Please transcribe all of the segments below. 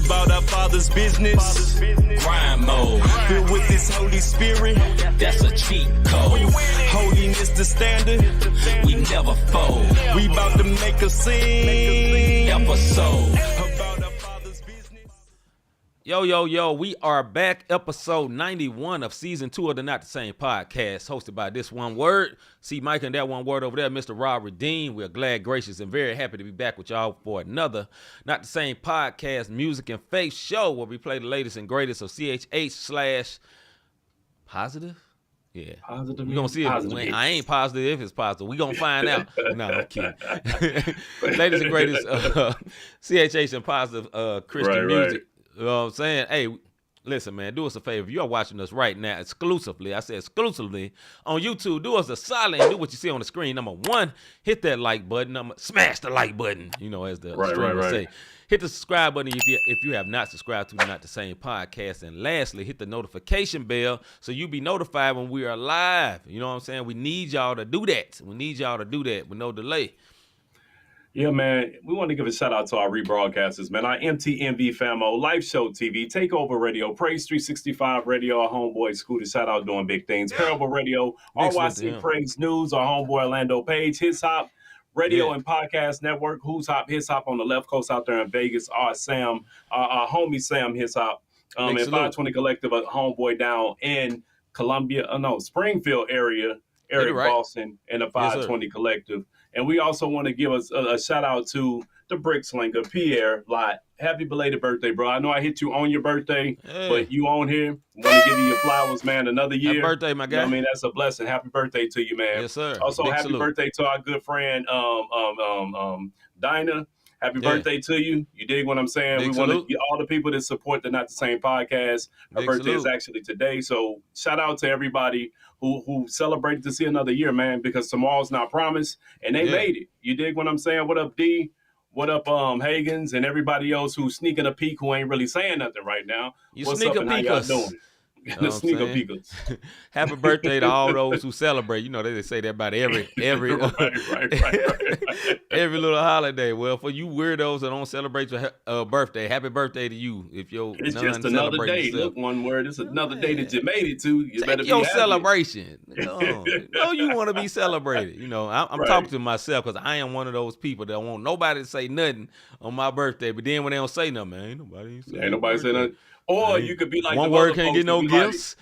about our Father's business. Crime mode, filled with this Holy Spirit. That's a cheat code. Holiness the standard. We never fold. We about to make a scene. Episode. About our Father's business. Yo, we are back. Episode 91 of season 2 of the Not the Same Podcast, hosted by this one word, C-Micah, and that one word over there, Mr. Rob Redeem. We're glad, gracious, and very happy to be back with y'all for another Not the Same Podcast music and faith show where we play the latest and greatest of CHH / positive. Yeah, Positive. we're going to see it. I ain't positive if it's positive. We're going to find out. No, I'm kidding. Latest and greatest CHH and positive Christian music. You know what I'm saying? Hey, listen, man, do us a favor. If you're watching us right now exclusively, I said exclusively, on YouTube, do us a solid and do what you see on the screen. Number one, hit that like button. Smash the like button, you know, as the streamers say. Hit the subscribe button if you have not subscribed to Not the Same Podcast. And lastly, hit the notification bell so you be notified when we are live. You know what I'm saying? We need y'all to do that. We need y'all to do that with no delay. Yeah, man, we want to give a shout out to our rebroadcasters, man. Our MTMV famo, Life Show TV, Takeover Radio, Praise 365 Radio, our homeboy Scooter, shout out doing big things. Parable Radio, RYC Praise News, our homeboy Orlando Page, His Hop Radio and Podcast Network, Who's Hop, His Hop on the left coast out there in Vegas, our homie Sam His Hop, and 520 Collective, a homeboy down in Springfield area, Eric Boston, and the 520 Collective. And we also want to give us a shout out to the Brick Slinger, Pierre Lott. Happy belated birthday, bro. I know I hit you on your birthday, but you on here. Want to give you your flowers, man, another year. Happy birthday, my guy. You know what I mean, that's a blessing. Happy birthday to you, man. Yes, sir. Also, Big happy salute. Birthday to our good friend, Dinah. Happy birthday to you. You dig what I'm saying? Big we salute. want to get all the people that support the Not the Same Podcast. Her Big birthday salute. is actually today. So shout out to everybody who celebrated to see another year, man, because tomorrow's not promised. And they made it. You dig what I'm saying? What up, D? What up, Hagens, and everybody else who's sneaking a peek who ain't really saying nothing right now? You What's sneak up a and how peek y'all us. doing? You know The what I'm sneaker saying? peekers. Happy birthday to all those who celebrate. You know, they say that about every right. every little holiday. Well, for you weirdos that don't celebrate your birthday, happy birthday to you. If you're It's just another day. Yourself. Look, one word. It's another day that you made it to. You better Take be your happy. celebration. No, you want to be celebrated. You know, I'm Right. talking to myself because I am one of those people that want nobody to say nothing on my birthday. But then when they don't say nothing, man, ain't nobody saying nothing. Or you could be like one the word other can't folks get no who be like- gifts.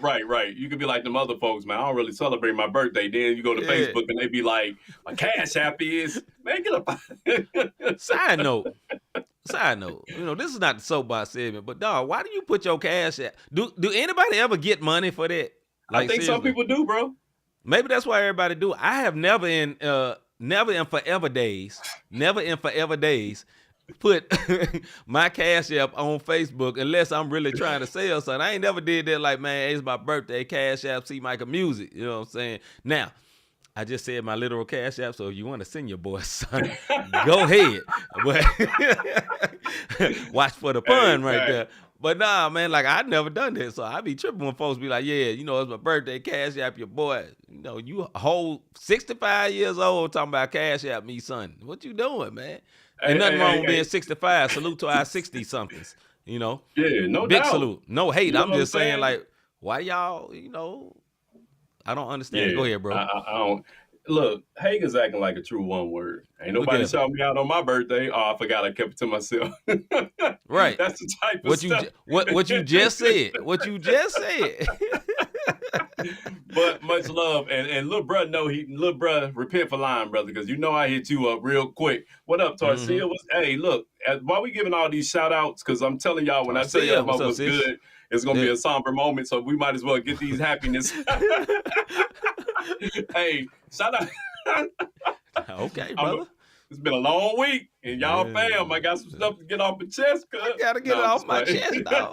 Right. You could be like them other folks, man. I don't really celebrate my birthday. Then you go to Facebook and they be like, my Cash App is, man, get up. Side note, you know, this is not the soapbox segment, but dog, why do you put your Cash App? Do anybody ever get money for that? I think some people do, bro. Maybe that's why everybody do. I have never in forever days put my Cash App on Facebook unless I'm really trying to sell something. I ain't never did that like, man, it's my birthday, Cash App, C-Micah music. You know what I'm saying? Now, I just said my literal Cash App, so if you want to send your boy something, go ahead. But watch for the fun there. But nah, man, like I never done that, so I be tripping when folks be like, yeah, you know, it's my birthday, Cash App your boy. You know, you a whole 65 years old talking about Cash App me, son. What you doing, man? Ain't nothing wrong with being 65. Salute to our 60-somethings, you know? Yeah, no Big doubt. salute. No hate. You know I'm what just I'm saying, saying? like, why y'all, you know, I don't understand. Yeah, Go ahead, bro. I don't. Look, Hagen's acting like a true one word. Ain't nobody shout me out on my birthday. Oh, I forgot I kept it to myself. Right. That's the type of stuff. What you just said. What you just said. But much love, and little bruh repent for lying, brother, because you know I hit you up real quick. What up, Tarsia? Hey, look, while we giving all these shout outs, because I'm telling y'all, when I tell y'all about what's good, it's gonna be a somber moment, so we might as well get these happiness. Hey, shout out. Okay, brother. It's been a long week, and y'all fam, I got some stuff to get off my chest. I gotta get it off my chest, dog.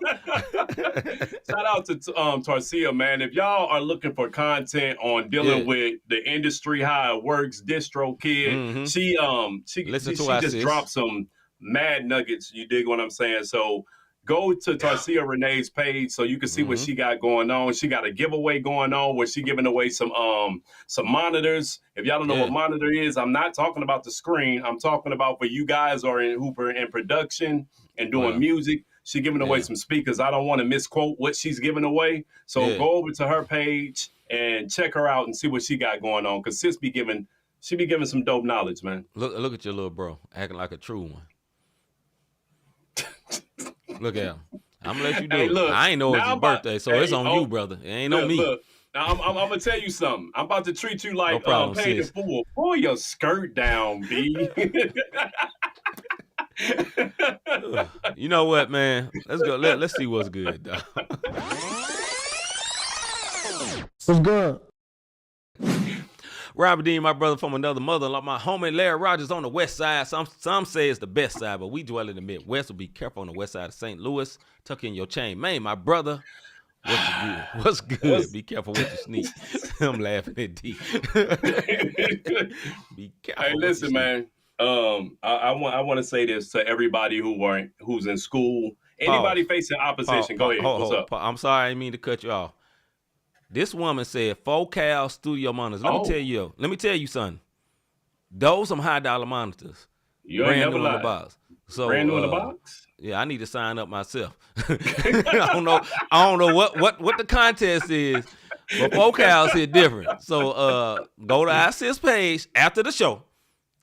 Shout out to Tarsia, man. If y'all are looking for content on dealing with the industry, how it works, DistroKid, she just dropped some mad nuggets. You dig what I'm saying? So go to Tarsia Renee's page so you can see what she got going on. She got a giveaway going on where she giving away some monitors. If y'all don't know what monitor is, I'm not talking about the screen. I'm talking about for you guys or who are in production and doing music. She's giving away some speakers. I don't want to misquote what she's giving away. So go over to her page and check her out and see what she got going on. Because sis be giving some dope knowledge, man. Look at your little bro, acting like a true one. Look at him. I'm gonna let you do it. Look, I ain't know it's his birthday, so it's on you, brother. It ain't on me. Look, now I'm gonna tell you something. I'm about to treat you like paid in full. Pull your skirt down, B. You know what, man? Let's go. Let's see what's good, dog. What's good? Robert Dean, my brother from another mother, like my homie Larry Rogers on the west side. Some say it's the best side, but we dwell in the Midwest. So be careful on the west side of St. Louis. Tuck in your chain. Man, my brother, what's good? Be careful with your sneak. I'm laughing at D. Be careful. Hey, listen, man. I want to say this to everybody who's in school. Anybody facing opposition, go ahead. What's up? I'm sorry, I didn't mean to cut you off. This woman said 4Cal studio monitors. Let me tell you something. Those some high dollar monitors. You brand ain't new never in lied. the box. So brand new in the box? Yeah, I need to sign up myself. I don't know what the contest is, but 4Cal's hit different. So go to our sis page after the show.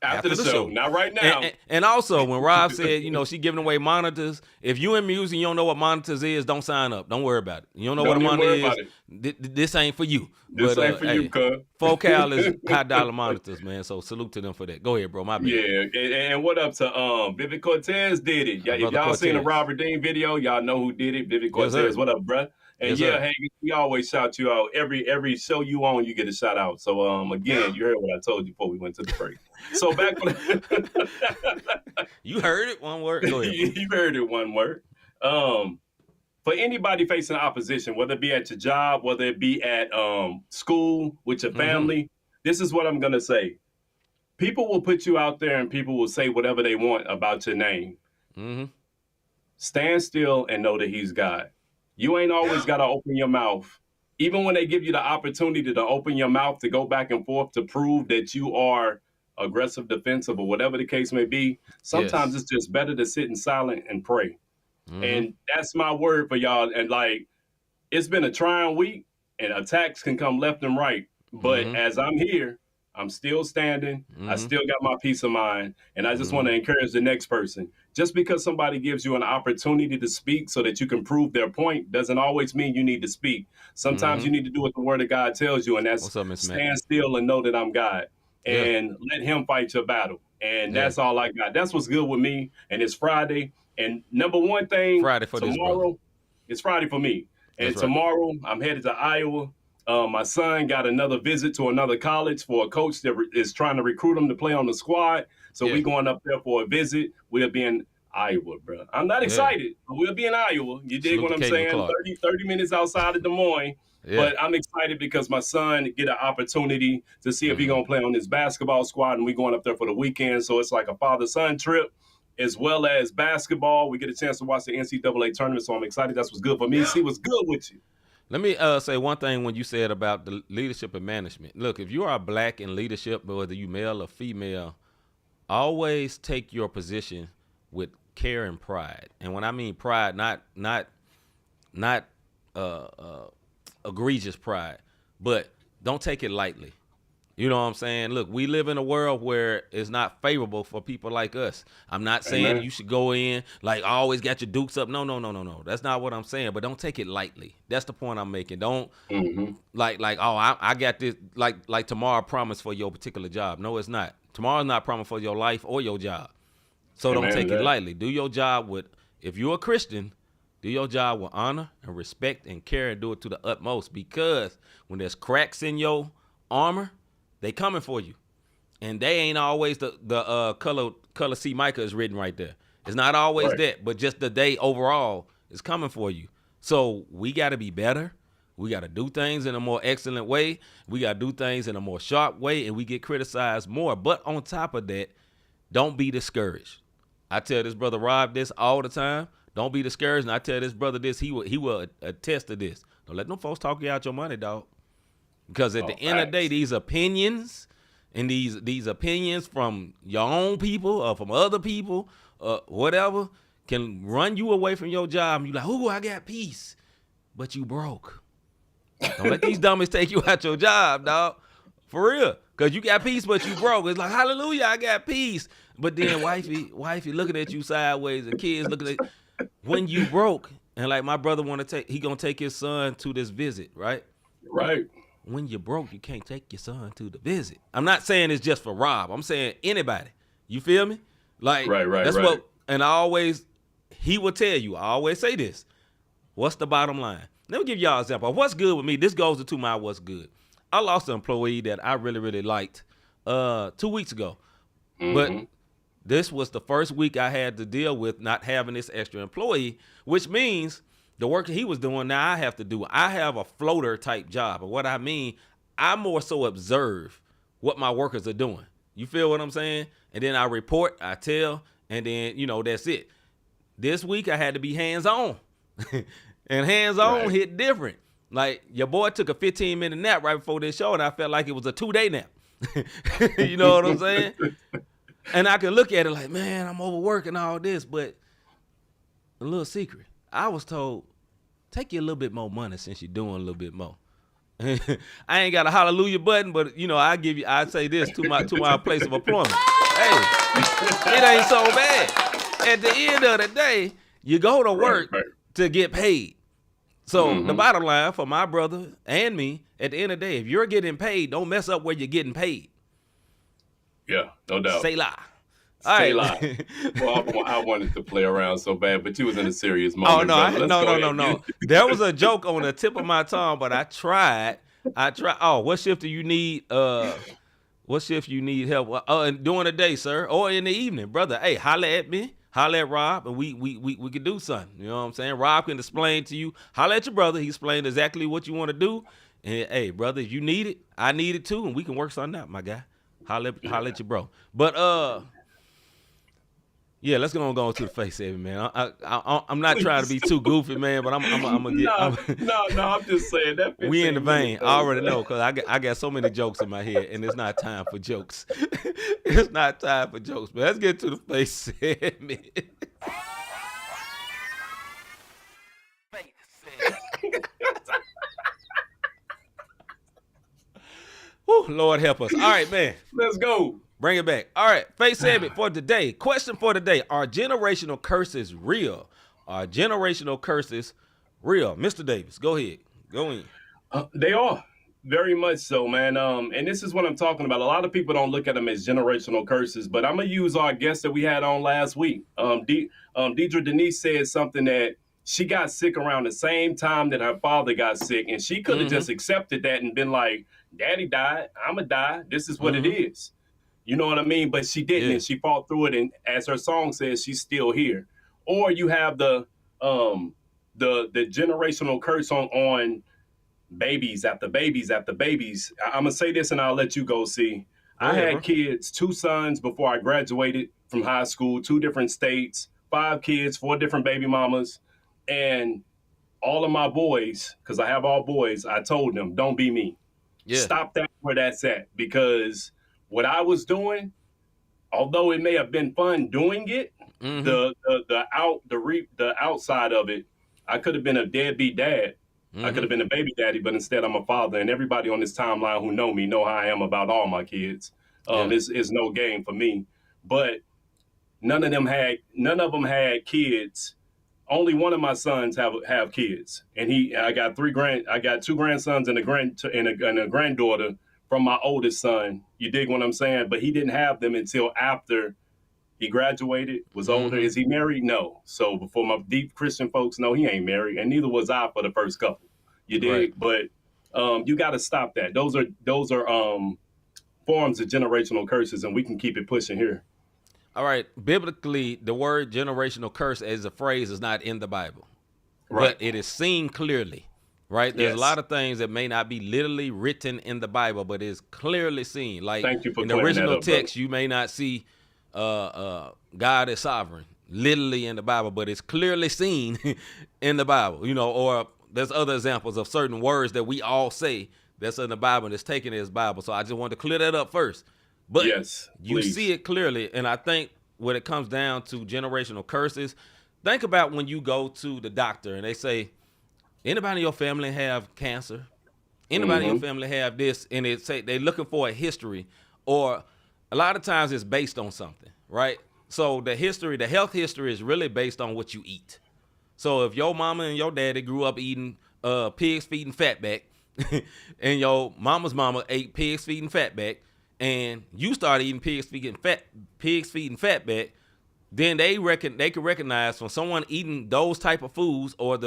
After the show, not right now. And also, when Rob said, she giving away monitors, if you in music and you don't know what monitors is, don't sign up. Don't worry about it. You don't know what a monitor is, this ain't for you. This ain't for you, cuz. 4Cal is high dollar monitors, man. So salute to them for that. Go ahead, bro. My bad. Yeah, and what up to Vivid Cortez did it. If y'all seen the Robert Dean video, y'all know who did it. Vivid Cortez, what up, bruh? And hey, we always shout you out. Every show you on, you get a shout out. So again, you heard what I told you before we went to the break. So back when you heard it, one word. Go ahead. You heard it, one word. For anybody facing opposition, whether it be at your job, whether it be at school, with your family, this is what I'm gonna say. People will put you out there and people will say whatever they want about your name. Stand still and know that he's God. You ain't always got to open your mouth. Even when they give you the opportunity to open your mouth to go back and forth to prove that you are aggressive, defensive, or whatever the case may be, sometimes it's just better to sit in silence and pray. And that's my word for y'all. And it's been a trying week and attacks can come left and right. But as I'm here, I'm still standing. I still got my peace of mind. And I just want to encourage the next person. Just because somebody gives you an opportunity to speak so that you can prove their point doesn't always mean you need to speak. Sometimes you need to do what the word of God tells you. And that's stand still and know that I'm God. And let him fight your battle. And that's all I got. That's what's good with me. And it's Friday. And number one thing, tomorrow, it's Friday for me. And tomorrow I'm headed to Iowa. My son got another visit to another college for a coach that is trying to recruit him to play on the squad. So we going up there for a visit. We'll be in Iowa, bro. I'm not excited, but we'll be in Iowa. You dig what I'm saying? 30 minutes outside of Des Moines. But I'm excited because my son get an opportunity to see if he's going to play on his basketball squad, and we going up there for the weekend. So it's like a father-son trip as well as basketball. We get a chance to watch the NCAA tournament, so I'm excited. That's what's good for me. See what's good with you. Let me say one thing when you said about the leadership and management. Look, if you are black in leadership, whether you male or female, always take your position with care and pride. And when I mean pride, not egregious pride, but don't take it lightly. You know what I'm saying? Look, we live in a world where it's not favorable for people like us. I'm not saying you should go in like always got your dukes up. No. That's not what I'm saying. But don't take it lightly. That's the point I'm making. Don't I got this like tomorrow promise for your particular job. No, it's not. Tomorrow's not promise for your life or your job. So don't take it lightly. Do your job with, if you're a Christian, do your job with honor and respect and care and do it to the utmost, because when there's cracks in your armor, they coming for you. And they ain't always the color C-Micah is written right there. It's not always that, but just the day overall is coming for you. So we got to be better. We got to do things in a more excellent way. We got to do things in a more sharp way, and we get criticized more. But on top of that, don't be discouraged. I tell this brother Rob this all the time. Don't be discouraged. And I tell this brother this, he will attest to this. Don't let them folks talk you out your money, dog. Because at the end of the day, these opinions and these opinions from your own people or from other people, whatever, can run you away from your job. And you like, ooh, I got peace, but you broke. Don't let these dummies take you out your job, dog. For real. Because you got peace, but you broke. It's like, hallelujah, I got peace. But then wifey looking at you sideways, the kids looking at when you broke. And like my brother he gonna take his son to this visit, right? Right. When you're broke, you can't take your son to the visit. I'm not saying it's just for Rob. I'm saying anybody. You feel me? Like, right. That's what, and he will tell you, I always say this. What's the bottom line? Let me give y'all an example. What's good with me? This goes into my what's good. I lost an employee that I really, really liked 2 weeks ago. Mm-hmm. But this was the first week I had to deal with not having this extra employee, which means the work he was doing, now I have to do. I have a floater type job. And what I mean, I more so observe what my workers are doing. You feel what I'm saying? And then I report, I tell, and then, that's it. This week I had to be hands-on. And hands-on hit different. Like, your boy took a 15-minute nap right before this show, and I felt like it was a 2-day nap. You know what I'm saying? And I can look at it like, man, I'm overworking all this. But a little secret, I was told, take you a little bit more money since you're doing a little bit more. I ain't got a hallelujah button, but, I say this to my place of employment. Hey, it ain't so bad. At the end of the day, you go to work to get paid. So the bottom line for my brother and me, at the end of the day, if you're getting paid, don't mess up where you're getting paid. Yeah, no doubt. Say lie. Say lie. Well, I wanted to play around so bad, but you was in a serious moment. Oh, no. There was a joke on the tip of my tongue, but I tried. Oh, what shift do you need? What shift you need help? During the day, sir, or in the evening, brother. Hey, holla at me. Holla at Rob, and we can do something. You know what I'm saying? Rob can explain to you. Holla at your brother. He explained exactly what you want to do. And, hey, brother, if you need it, I need it too, and we can work something out, my guy. Holla at your bro. But, yeah, let's go on to the face saving, man. I'm not trying to be too goofy, man, but I'm gonna get. No, I'm just saying that. We in the vein. I already know because I got so many jokes in my head, and it's not time for jokes. It's not time for jokes. But let's get to the face segment. Whew, Lord help us. All right, man. Let's go. Bring it back. All right, face segment for today. Question for today. Are generational curses real? Are generational curses real? Mr. Davis, go ahead. Go in. They are. Very much so, man. And this is what I'm talking about. A lot of people don't look at them as generational curses, but I'm going to use our guest that we had on last week. Deidre Denise said something that she got sick around the same time that her father got sick, and she could have just accepted that and been like, Daddy died, I'm going to die. This is what it is. You know what I mean? But she didn't, and she fought through it. And as her song says, she's still here. Or you have the generational curse on babies after babies after babies. I'm gonna say this, and I'll let you go. See, I had kids, 2 sons before I graduated from high school, 2 different states, 5 kids, 4 different baby mamas, and all of my boys, because I have all boys. I told them, don't be me. Yeah. Stop that where that's at, because what I was doing, although it may have been fun doing it, the outside of it, I could have been a deadbeat dad. I could have been a baby daddy, but instead I'm a father. And everybody on this timeline who know me know how I am about all my kids. It's no game for me. But none of them had kids. Only one of my sons have kids, and I got 2 grandsons and a granddaughter from my oldest son. You dig what I'm saying? But he didn't have them until after he graduated, was older. Is he married? No. So before my deep Christian folks know, he ain't married, and neither was I for the first couple. You dig? Right. But you got to stop that. Those are forms of generational curses, and we can keep it pushing here. All right. Biblically, the word generational curse as a phrase is not in the Bible, right? But it is seen clearly. Right. There's a lot of things that may not be literally written in the Bible, but it's clearly seen. Like in the original text, you may not see God is sovereign literally in the Bible, but it's clearly seen in the Bible, or there's other examples of certain words that we all say that's in the Bible and it's taken as Bible. So I just wanted to clear that up first. But you see it clearly. And I think when it comes down to generational curses, think about when you go to the doctor and they say, anybody in your family have cancer? Anybody in your family have this? And it say they're looking for a history, or a lot of times it's based on something, right? So the health history is really based on what you eat. So if your mama and your daddy grew up eating pig's feet and fatback, and your mama's mama ate pig's feet and fatback, and you started eating pig's feet and fatback, then they can recognize from someone eating those type of foods, or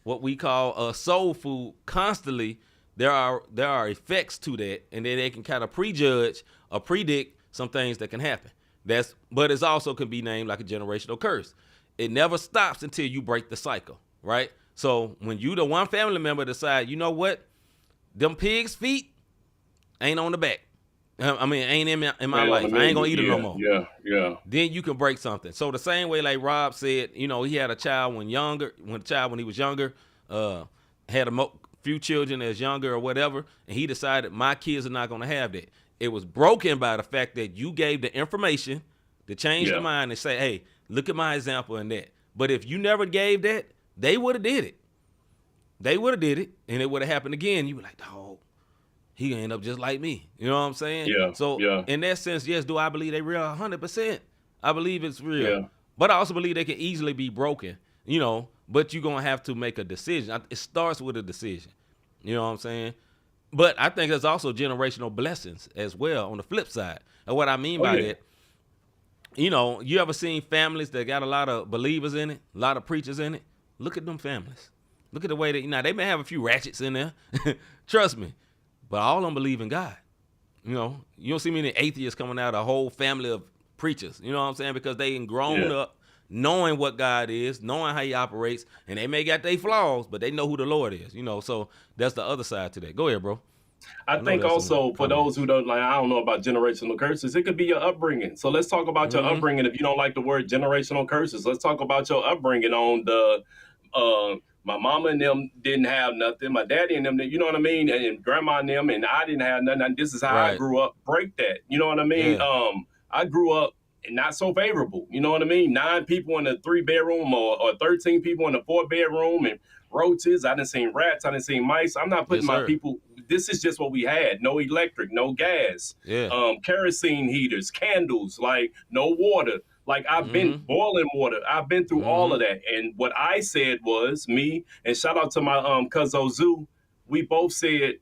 what we call soul food constantly, there are effects to that, and then they can kind of prejudge or predict some things that can happen. But it also can be named like a generational curse. It never stops until you break the cycle, right? So when you, the one family member, decide, you know what, them pig's feet ain't on the back. I mean, ain't in my life. I ain't gonna eat it no more. Yeah. Then you can break something. So the same way, like Rob said, he had a child when he was younger, had a few children as younger or whatever, and he decided my kids are not gonna have that. It was broken by the fact that you gave the information to change the mind and say, hey, look at my example in that. But if you never gave that, they would have did it. And it would have happened again. You were like, dog, he gonna end up just like me. You know what I'm saying? Yeah. So in that sense, yes, do I believe they real? 100%. I believe it's real. Yeah. But I also believe they can easily be broken, but you're gonna have to make a decision. It starts with a decision. You know what I'm saying? But I think there's also generational blessings as well on the flip side. And what I mean by that, you ever seen families that got a lot of believers in it, a lot of preachers in it? Look at them families. Look at the way that, they may have a few ratchets in there. Trust me. But all of them believe in God. You don't see many atheists coming out of a whole family of preachers. You know what I'm saying? Because they ain't grown up knowing what God is, knowing how he operates, and they may got their flaws, but they know who the Lord is, so that's the other side to that. Go ahead, bro. I think also for those who don't, I don't know about generational curses, it could be your upbringing. So let's talk about your upbringing. If you don't like the word generational curses, let's talk about your upbringing on the, my mama and them didn't have nothing. My daddy and them, you know what I mean? And grandma and them, and I didn't have nothing. And this is how I grew up. Break that. You know what I mean? Yeah. I grew up not so favorable. You know what I mean? 9 people in a 3-bedroom or 13 people in a 4-bedroom, and roaches. I done seen rats. I done seen mice. I'm not putting my people. This is just what we had. No electric, no gas, kerosene heaters, candles, like no water. Like I've been boiling water. I've been through all of that. And what I said was, me, and shout out to my cousin Zoo, we both said,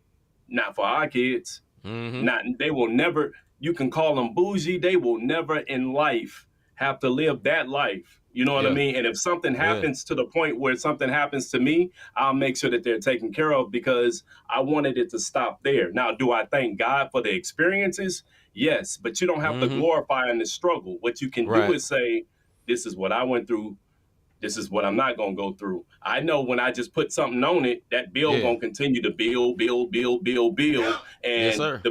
not for our kids. They will never, you can call them bougie. They will never in life have to live that life. You know what I mean? And if something happens to the point where something happens to me, I'll make sure that they're taken care of, because I wanted it to stop there. Now, do I thank God for the experiences? Yes, but you don't have to glorify in the struggle. What you can do is say, this is what I went through. This is what I'm not going to go through. I know when I just put something on it, that bill going to continue to build. And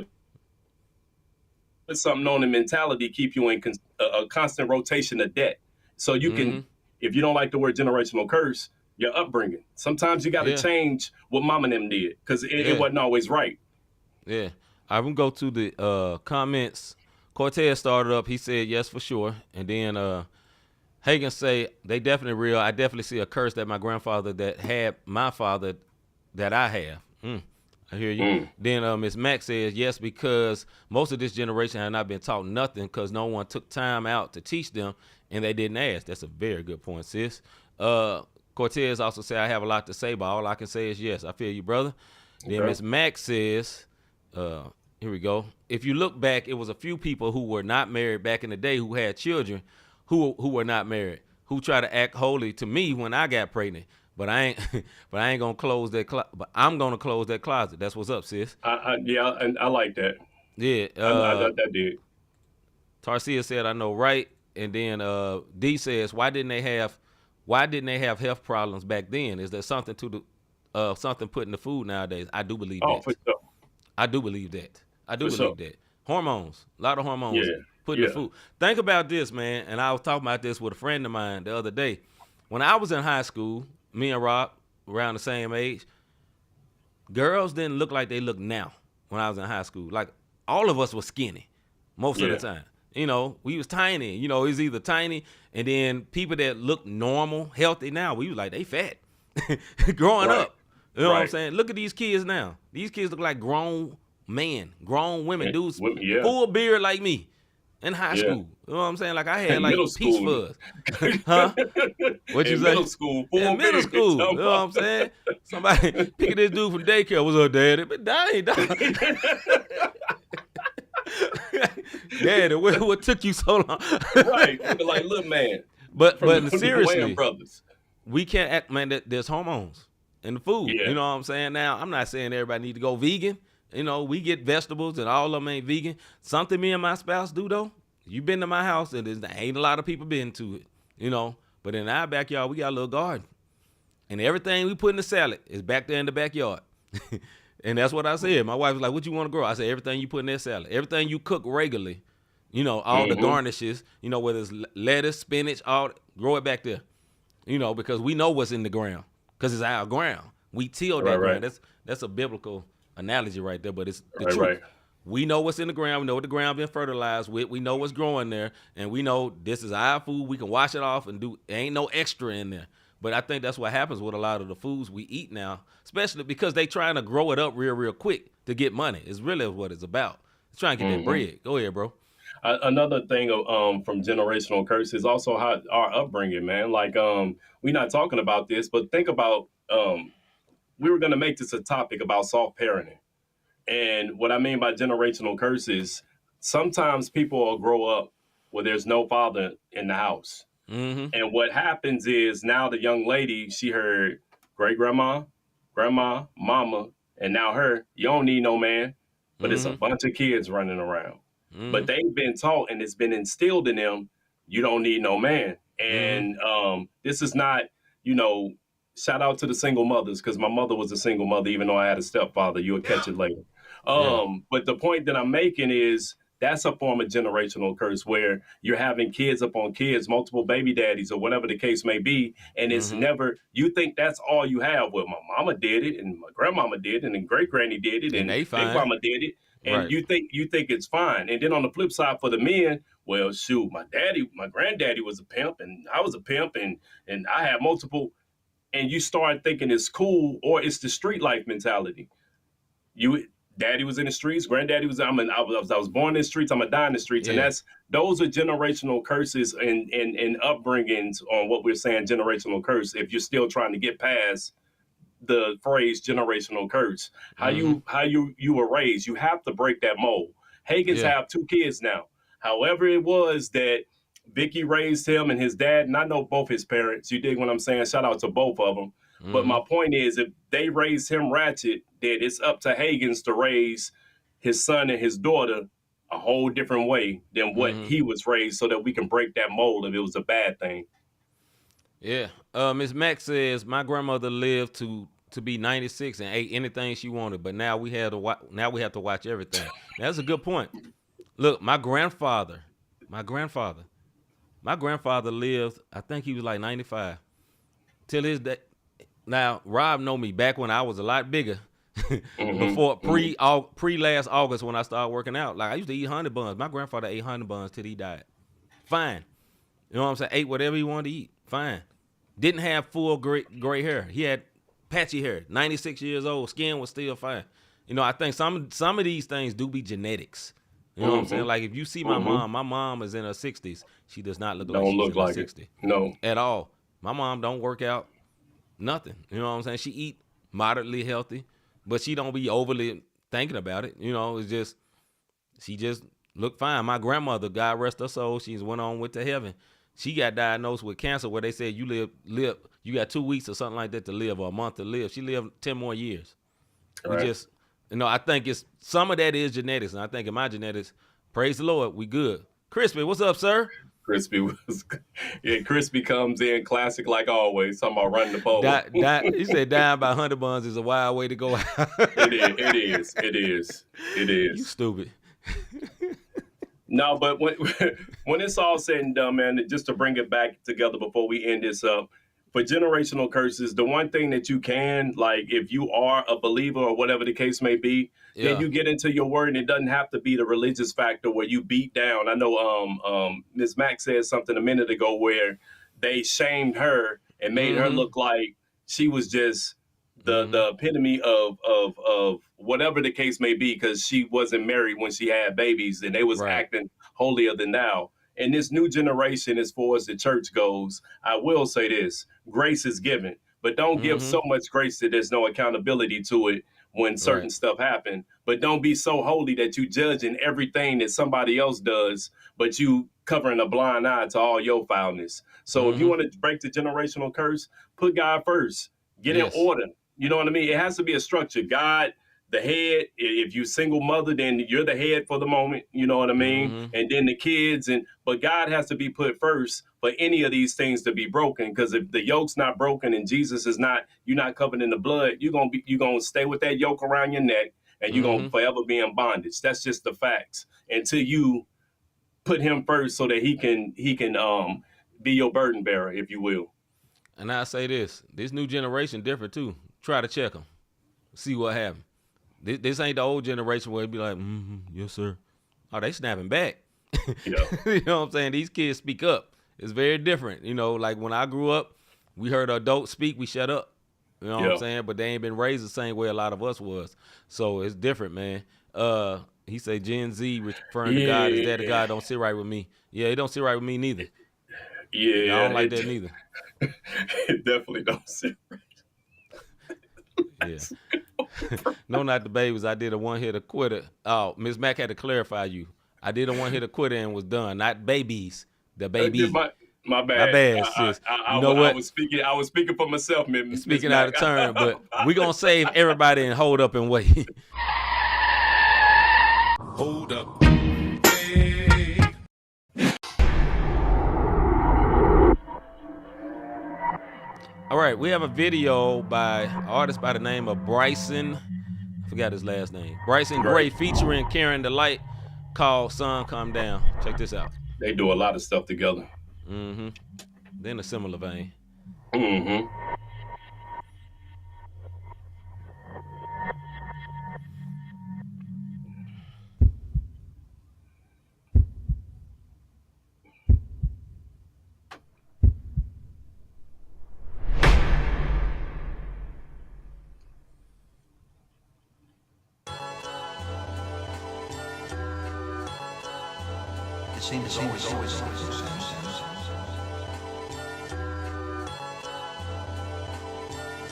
put something on the mentality, keep you in a constant rotation of debt. So you can, if you don't like the word generational curse, your upbringing. Sometimes you got to change what mom and them did, because it wasn't always right. Yeah. I'm going to go to the comments. Cortez started up. He said, yes, for sure. And then Hagen say, they definitely real. I definitely see a curse that my grandfather that had my father that I have. I hear you. Then Ms. Mack says, yes, because most of this generation have not been taught nothing because no one took time out to teach them and they didn't ask. That's a very good point, sis. Cortez also said, I have a lot to say, but all I can say is yes. I feel you, brother. Okay. Then Ms. Mack says, here we go. If you look back, it was a few people who were not married back in the day who had children who were not married, who try to act holy to me when I got pregnant. But I ain't gonna close that. But I'm gonna close that closet. That's what's up, sis. Yeah, and I like that. Yeah, that did. Tarsia said, "I know, right?" And then D says, "Why didn't they have health problems back then? Is there something to the something put in the food nowadays?" I do believe that. For sure. I do believe that. That. Hormones, a lot of hormones put in the food. Think about this, man. And I was talking about this with a friend of mine the other day. When I was in high school, me and Rob, around the same age, girls didn't look like they look now when I was in high school. Like, all of us were skinny most of the time. You know, we was tiny. You know, it was either tiny, and then people that look normal, healthy now, we was like, they fat. Growing up. You know what I'm saying? Look at these kids now. These kids look like grown men, grown women, dudes, full beard like me in high school. You know what I'm saying? Like I had like peach fuzz. Huh? What you say? Middle school. In middle school. You know what I'm saying? Somebody picking this dude from daycare. What's up, daddy? But dang. Daddy, what took you so long? Right. Like, look, man. But seriously, we can't act, man, there's hormones in the food. Yeah. You know what I'm saying? Now, I'm not saying everybody need to go vegan. You know, we get vegetables and all of them ain't vegan. Something me and my spouse do, though. You been to my house and there ain't a lot of people been to it, you know. But in our backyard, we got a little garden. And everything we put in the salad is back there in the backyard. And that's what I said. My wife was like, what you want to grow? I said, everything you put in that salad. Everything you cook regularly, you know, all the garnishes, you know, whether it's lettuce, spinach, all, grow it back there. You know, because we know what's in the ground because it's our ground. We till that ground. That's a biblical analogy right there, but it's the truth. Right. We know what's in the ground. We know what the ground been fertilized with. We know what's growing there, and we know this is our food. We can wash it off and there ain't no extra in there. But I think that's what happens with a lot of the foods we eat now, especially because they trying to grow it up real quick to get money. It's really what it's about. It's trying to get that bread. Go ahead, bro. Another thing from generational curse is also how our upbringing, man. Like, we're not talking about this, but think about, we were going to make this a topic about soft parenting. And what I mean by generational curse is sometimes people will grow up where there's no father in the house. Mm-hmm. And what happens is now the young lady, she heard great grandma, mama, and now her, you don't need no man, but it's a bunch of kids running around. But they've been taught and it's been instilled in them, you don't need no man. And this is not, you know, shout out to the single mothers, because my mother was a single mother, even though I had a stepfather. You'll catch it later. But the point that I'm making is that's a form of generational curse where you're having kids upon kids, multiple baby daddies or whatever the case may be. And it's never, you think that's all you have. Well, my mama did it and my grandmama did it and great granny did it and big mama did it. And you think it's fine. And then on the flip side for the men, well, shoot, my granddaddy was a pimp and I was a pimp and I had multiple. And you start thinking it's cool or it's the street life mentality. Daddy was in the streets, granddaddy was. I was born in the streets. I'm gonna die in the streets, and those are generational curses and upbringings on what we're saying generational curse. If you're still trying to get past the phrase generational curse, how you were raised, you have to break that mold. Hagen's have 2 kids now. However, it was that Vicky raised him and his dad, and I know both his parents. You dig what I'm saying? Shout out to both of them. But my point is, if they raised him ratchet, then it's up to Hagen's to raise his son and his daughter a whole different way than what he was raised, so that we can break that mold if it was a bad thing. Yeah. Ms. Max says, my grandmother lived to be 96 and ate anything she wanted, but now we have to watch everything. That's a good point. Look, my grandfather lived, I think he was like 95 till his day. Now, Rob know me back when I was a lot bigger, before pre last August when I started working out. Like I used to eat honey buns. My grandfather ate honey buns till he died. Fine. You know what I'm saying? Ate whatever he wanted to eat. Fine. Didn't have full gray hair. He had patchy hair. 96 years old. Skin was still fine. You know, I think some of these things do be genetics. You know what I'm saying? Like if you see my mom is in her 60s. She does not look like she's in her 60s. No. At all. My mom don't work out. Nothing. You know what I'm saying? She eat moderately healthy, but she don't be overly thinking about it. You know, she just look fine. My grandmother, God rest her soul, she's went on with to heaven. She got diagnosed with cancer where they said you got 2 weeks or something like that to live or a month to live. She lived 10 more years. Right. I think it's some of that is genetics. And I think in my genetics, praise the Lord, we good. Crispy, what's up, sir? Crispy comes in classic like always. Talking about running the pole. He said dying by honey buns is a wild way to go out. It is. You stupid. No, but when it's all said and done, man, just to bring it back together before we end this up, for generational curses, the one thing that you can, like, if you are a believer or whatever the case may be, then you get into your word, and it doesn't have to be the religious factor where you beat down. I know Ms. Mack said something a minute ago where they shamed her and made her look like she was just the epitome of whatever the case may be, because she wasn't married when she had babies, and they was acting holier than thou. In this new generation, as far as the church goes, I will say this: grace is given, but don't give so much grace that there's no accountability to it when certain stuff happen. But don't be so holy that you judging everything that somebody else does, but you covering a blind eye to all your foulness. So if you want to break the generational curse, put God first. Get in order. You know what I mean? It has to be a structure. God, the head. If you single mother, then you're the head for the moment. You know what I mean? And then the kids. But God has to be put first for any of these things to be broken. Because if the yoke's not broken and Jesus is not, you're not covered in the blood, you're gonna stay with that yoke around your neck, and you're gonna forever be in bondage. That's just the facts. Until you put him first, so that he can be your burden bearer, if you will. And I say this new generation different too. Try to check them, see what happens. This ain't the old generation where it'd be like, yes, sir. Oh, they snapping back. You know what I'm saying? These kids speak up. It's very different. You know, like when I grew up, we heard adults speak, we shut up. You know what I'm saying? But they ain't been raised the same way a lot of us was. So it's different, man. He say Gen Z referring to God as that God don't sit right with me. Yeah, it don't sit right with me neither. Yeah. I don't like that neither. It definitely don't sit right. Yeah. No, not the babies. I did a one-hitter quitter. Oh, Ms. Mack had to clarify you. I did a one-hitter quitter and was done. Not babies. The baby. My bad. My bad, sis. You know what? I was speaking for myself, man. Speaking out of turn, but we're going to save everybody and hold up and wait. Hold up. Hey. All right, we have a video by an artist by the name of Bryson. I forgot his last name. Bryson Gray featuring Karen the Light, called Sun Come Down. Check this out. They do a lot of stuff together. They're in a similar vein.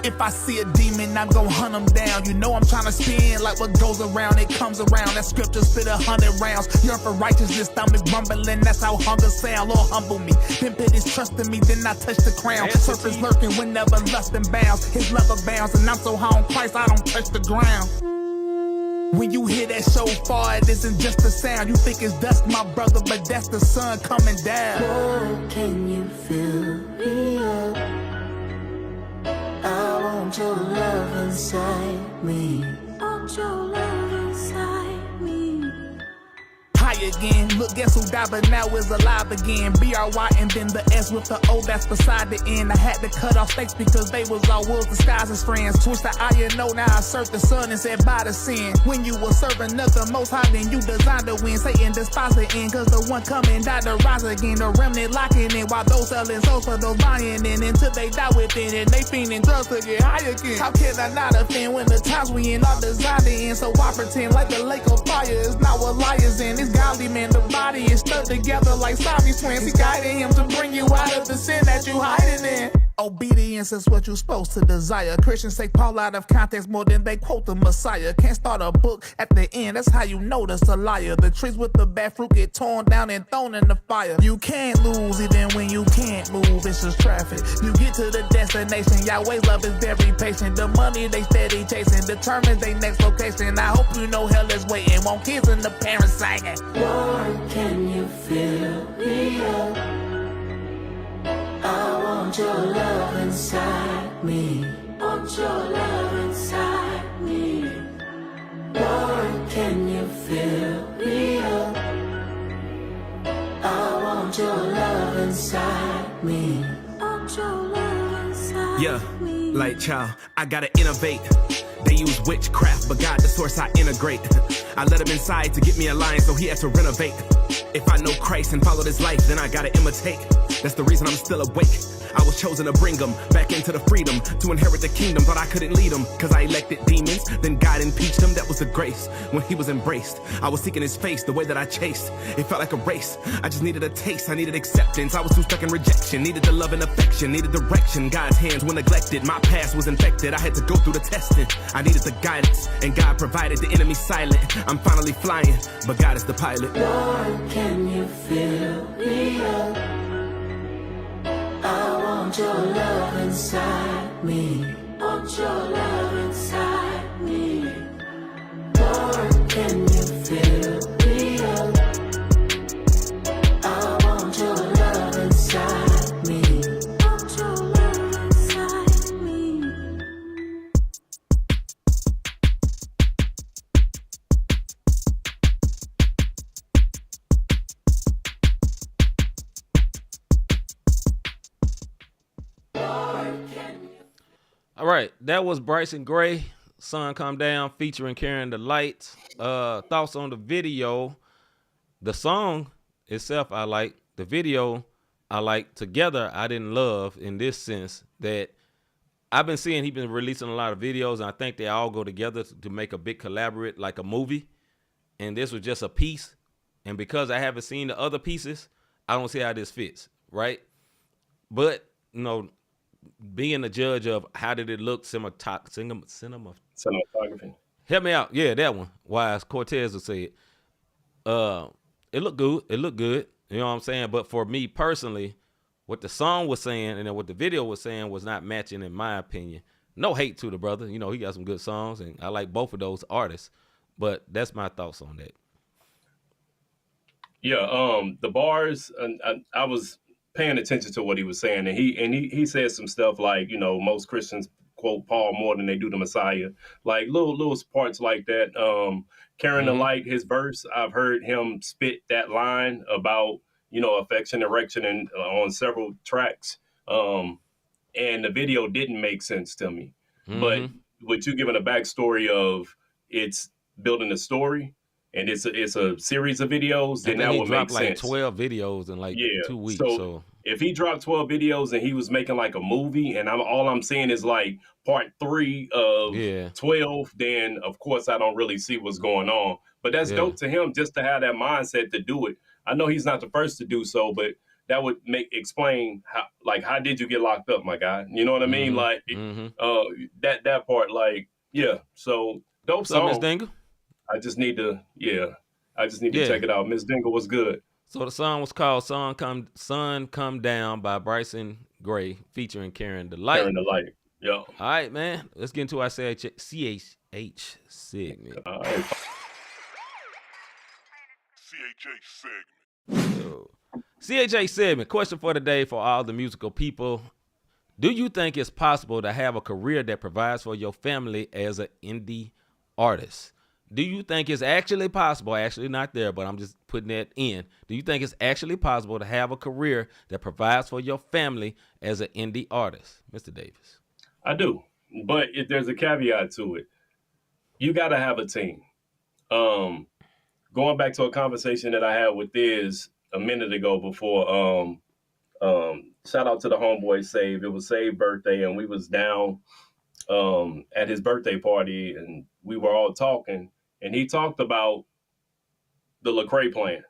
If I see a demon, I'm gon' hunt him down. You know I'm tryna spin like what goes around, it comes around. That scripture spit 100 rounds. Yearn for righteousness, stomach rumbling. That's how hunger sound. Lord, humble me. Then put his trust in me, then I touch the crown. Surface lurking whenever lust and bounds. His love abounds, and I'm so high on Christ, I don't touch the ground. When you hear that shofar, it isn't just a sound. You think it's dust, my brother, but that's the sun coming down. Lord, can you fill me up? I want your love inside me. Want your love inside me. High again, look, guess who died but now is alive again. B-R-Y and then the S with the O, that's beside the end. I had to cut off snakes because they was all wolves disguised as friends. Twist the I and O, now I serve the sun and said bye to sin. When you were serving nothing most high, then you designed to win. Satan despised the end, cause the one coming died to rise again. The remnant locking in while those selling souls for those buying in until they die within it. They fiending drugs to get high again. How can I not offend when the times we in are designed to end? So I pretend like the lake of fire is not what liars in. It's godly man, the body is stuck together like Siamese twins. He guided him to bring you out of the sin that you hiding in. Obedience is what you're supposed to desire. Christians take Paul out of context more than they quote the Messiah. Can't start a book at the end, that's how you know that's a liar. The trees with the bad fruit get torn down and thrown in the fire. You can't lose even when you can't move, it's just traffic. You get to the destination, Yahweh's love is very patient. The money they steady chasing determines their next location. I hope you know hell is waiting, want kids and the parents singing. Lord, can you fill me up? I want your love inside me. Want your love inside me. Lord, can you fill me up? I want your love inside me. Want your love inside me. Like, child, I gotta innovate. They use witchcraft, but God, the source I integrate. I let him inside to get me a line, so he had to renovate. If I know Christ and follow his life, then I gotta imitate. That's the reason I'm still awake. I was chosen to bring them back into the freedom, to inherit the kingdom, thought I couldn't lead them, cause I elected demons, then God impeached them, that was the grace, when he was embraced. I was seeking his face, the way that I chased, it felt like a race, I just needed a taste, I needed acceptance, I was too stuck in rejection, needed the love and affection, needed direction, God's hands were neglected, my past was infected, I had to go through the testing, I needed the guidance, and God provided, the enemy silent, I'm finally flying, but God is the pilot. Lord, can you fill me up? I want your love inside me. Want your love inside me. Lord, can you fill me up? I want your love inside me. Want your love inside me. All right, that was Bryson Gray, Sun Come Down, featuring Carrying the Light. Thoughts on the video? The song itself I like. The video I like. Together I didn't love, in this sense that I've been seeing he's been releasing a lot of videos, and I think they all go together to make a big collaborate, like a movie. And this was just a piece. And because I haven't seen the other pieces, I don't see how this fits, right? But, you know, being a judge of how did it look, cinematography. Help me out. Yeah, that one. Why, as Cortez would say it. It looked good. It looked good. You know what I'm saying? But for me personally, what the song was saying and then what the video was saying was not matching, in my opinion. No hate to the brother. You know, he got some good songs, and I like both of those artists. But that's my thoughts on that. Yeah, the bars, and I was paying attention to what he was saying, and he said some stuff like, you know, most Christians quote Paul more than they do the Messiah, like little parts like that. Carrying the Light, his verse, I've heard him spit that line about, you know, affection, erection, and on several tracks. And the video didn't make sense to me. But with you giving a backstory of it's building a story, and it's a series of videos, then that would make sense. 12 videos in 2 weeks. So if he dropped 12 videos and he was making like a movie, and all I'm seeing is like part 3 of 12, then of course I don't really see what's going on. But that's dope to him, just to have that mindset to do it. I know he's not the first to do so, but that would explain how did you get locked up, my guy? You know what I mean? Like that part, like, yeah. So dope song. Miss Dingle? I just need to check it out. Miss Dingle was good. So the song was called Sun Come Down by Bryson Gray, featuring Carrying the Light. Carrying the Light, yeah. All right, man. Let's get into our CHH segment. All right. CHH segment. So, CHH segment. Question for the day for all the musical people. Do you think it's possible to have a career that provides for your family as an indie artist? Do you think it's actually possible, actually not there, but I'm just putting that in. Do you think it's actually possible to have a career that provides for your family as an indie artist? Mr. Davis. I do, but there's a caveat to it. You got to have a team. Going back to a conversation that I had with Thiz a minute ago before, shout out to the homeboy Save. It was Save's birthday, and we was down at his birthday party, and we were all talking. And he talked about the Lecrae plan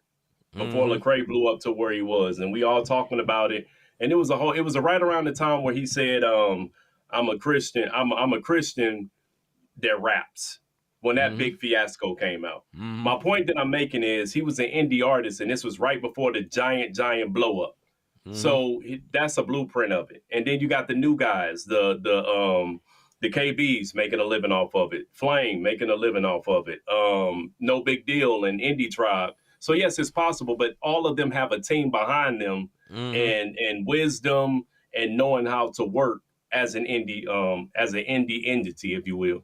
before Lecrae blew up to where he was, and we all talking about it. And it was right around the time where he said, "I'm a Christian. I'm a Christian that raps." When that big fiasco came out, my point that I'm making is he was an indie artist, and this was right before the giant blow up. So that's a blueprint of it. And then you got the new guys, the KBs making a living off of it. Flame making a living off of it. No Big Deal and Indie Tribe. So yes, it's possible, but all of them have a team behind them and wisdom and knowing how to work as an indie entity, if you will.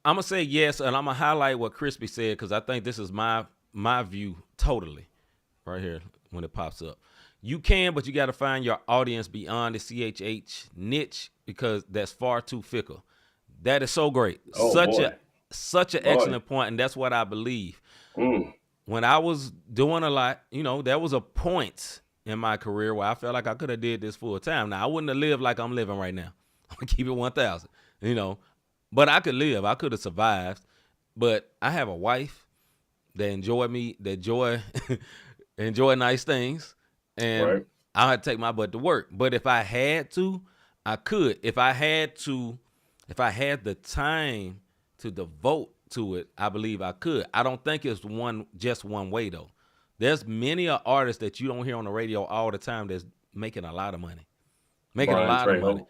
I'm gonna say yes, and I'm gonna highlight what Crispy said because I think this is my view totally right here when it pops up. You can, but you got to find your audience beyond the CHH niche because that's far too fickle. That is so great. Oh, such an excellent point, and that's what I believe. When I was doing a lot, there was a point in my career where I felt like I could have did this full time. Now, I wouldn't have lived like I'm living right now. I'm going to keep it 1,000, But I could live. I could have survived. But I have a wife that enjoy nice things. And I had to take my butt to work. But if I had to, I could. If I had the time to devote to it, I believe I could. I don't think it's just one way though. There's many artists that you don't hear on the radio all the time that's making a lot of money. Of money.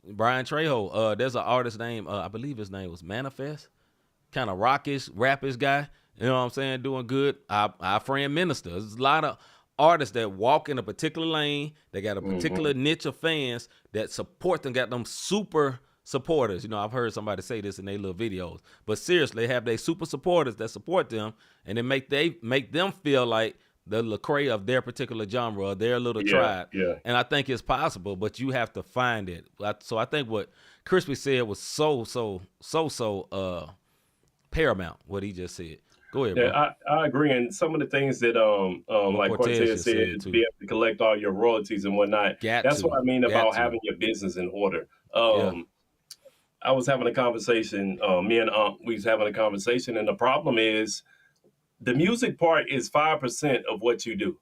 Brian Trejo. There's an artist named, I believe his name was Manifest. Kind of rockish, rappish guy. You know what I'm saying? Doing good. Our friend Minister. There's a lot of artists that walk in a particular lane. They got a particular niche of fans that support them, got them super supporters. I've heard somebody say this in their little videos. But seriously, they have their super supporters that support them, and then make them feel like the Lecrae of their particular genre, or their little tribe. Yeah. And I think it's possible, but you have to find it. So I think what Crispy said was so paramount, what he just said. Go ahead, bro. I agree. And some of the things that like Cortez said, to be able to collect all your royalties and whatnot. That's what I mean about having your business in order. I was having a conversation, me and we was having a conversation, and the problem is the music part is 5% of what you do.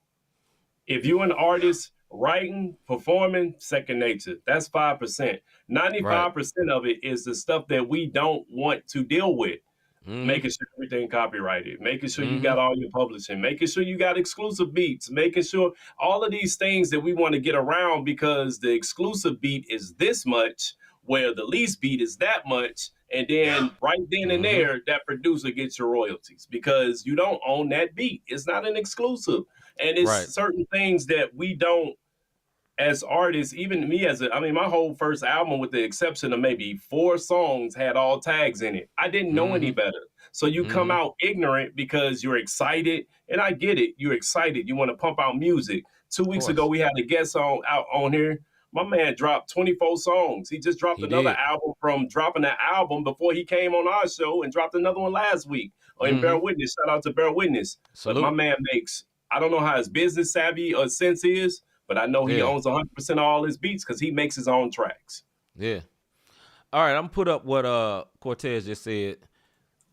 If you're an artist, writing, performing, second nature, that's 5%. 95% of it is the stuff that we don't want to deal with. Making sure everything copyrighted, making sure you got all your publishing, making sure you got exclusive beats, making sure all of these things that we want to get around because the exclusive beat is this much, where the least beat is that much, and then right then and there, that producer gets your royalties because you don't own that beat. It's not an exclusive. And it's certain things that we don't, as artists, even me my whole first album, with the exception of maybe 4 songs, had all tags in it. I didn't know any better. So you come out ignorant because you're excited, and I get it. You're excited. You want to pump out music. 2 weeks ago, we had a guest out on here. My man dropped 24 songs. He just dropped another album from dropping that album before he came on our show, and dropped another one last week. And Bear Witness, shout out to Bear Witness. But my man makes, I don't know how his business savvy or sense is, but I know he owns 100% of all his beats because he makes his own tracks. Yeah. All right, I'm put up what Cortez just said.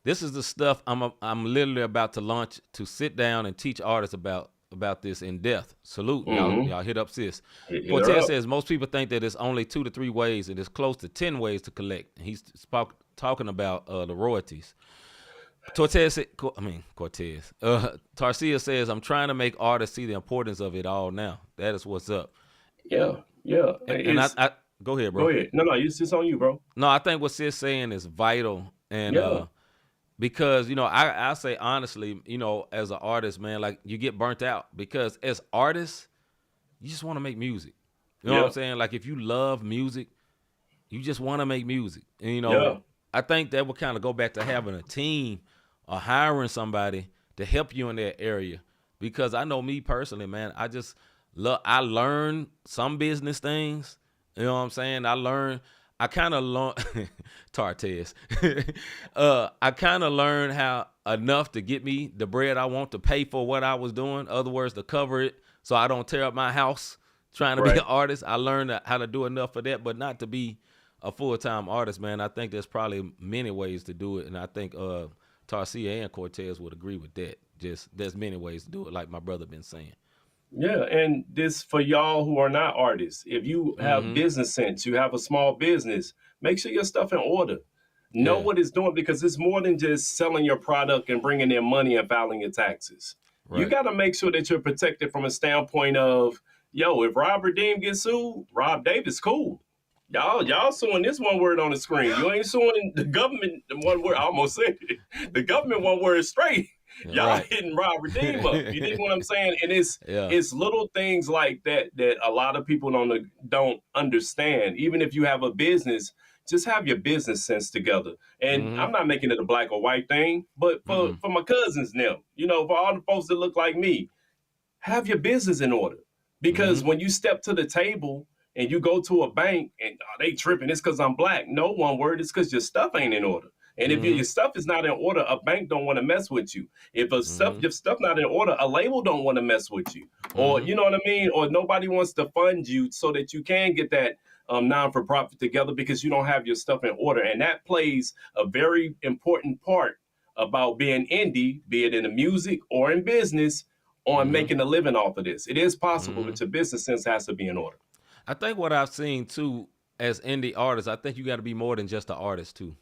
This is the stuff I'm literally about to launch, to sit down and teach artists about this in depth. Salute. Y'all hit up sis. Cortez says most people think that it's only 2 to 3 ways, and it's close to 10 ways to collect. And he's talking about the royalties. Cortez. Tarcia says, I'm trying to make artists see the importance of it all now. That is what's up. Yeah. And I go ahead, bro. Go ahead. No, it's on you, bro. No, I think what Sis saying is vital. And because, I say honestly, as an artist, man, like, you get burnt out because as artists, you just want to make music. You know what I'm saying? Like, if you love music, you just want to make music. And, I think that would kind of go back to having a team or hiring somebody to help you in that area. Because I know me personally, man, I learned some business things. You know what I'm saying? I kind of learned, Tartez. I kind of learned how enough to get me the bread I want to pay for what I was doing. In other words, to cover it so I don't tear up my house trying to be an artist. I learned how to do enough for that, but not to be a full-time artist, man. I think there's probably many ways to do it, and I think Tarcia and Cortez would agree with that. Just there's many ways to do it, like my brother been saying. Yeah, and this for y'all who are not artists. If you have business sense, you have a small business, make sure your stuff in order. Know what it's doing, because it's more than just selling your product and bringing in money and filing your taxes. Right. You got to make sure that you're protected from a standpoint of, if Rob Redeem gets sued, Rob Davis, cool. Y'all suing this one word on the screen. You ain't suing the government one word. I almost said it. The government one word straight. Y'all hitting Rob Redeem up. You dig what I'm saying? And it's little things like that a lot of people don't understand. Even if you have a business, just have your business sense together. And I'm not making it a black or white thing, but for my cousins now, for all the folks that look like me, have your business in order. Because when you step to the table and you go to a bank and they tripping, it's because I'm black. No, one word, it's because your stuff ain't in order. And if your stuff is not in order, a bank don't want to mess with you. If your stuff not in order, a label don't want to mess with you. Or, you know what I mean? Or nobody wants to fund you so that you can get that non-for-profit together because you don't have your stuff in order. And that plays a very important part about being indie, be it in the music or in business, on making a living off of this. It is possible, but your business sense has to be in order. I think what I've seen, too, as indie artists, I think you got to be more than just an artist, too.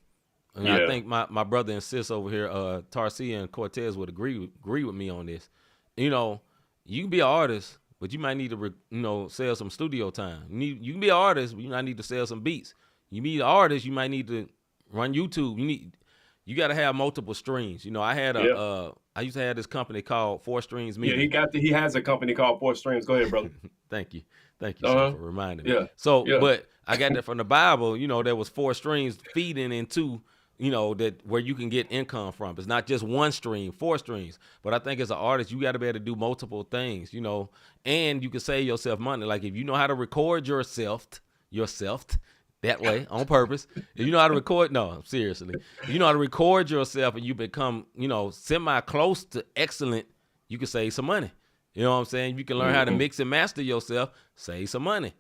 And I think my brother and sis over here, Tarcia and Cortez, would agree with me on this. You know, you can be an artist, but you might need to, sell some studio time. You can be an artist, but you might need to sell some beats. You be an artist, you might need to run YouTube. You got to have multiple streams. You know, I used to have this company called 4 Streams Media. Yeah, he has a company called 4 Streams. Go ahead, brother. Thank you, sir, for reminding me. Yeah. So, but I got that from the Bible. You know, there was 4 streams feeding into, that where you can get income from. It's not just one stream, 4 streams. But I think as an artist, you got to be able to do multiple things, and you can save yourself money. Like if you know how to record yourself that way on purpose. If you know how to record, no, seriously. If you know how to record yourself and you become, semi close to excellent, you can save some money. You know what I'm saying? You can learn how to mix and master yourself, save some money.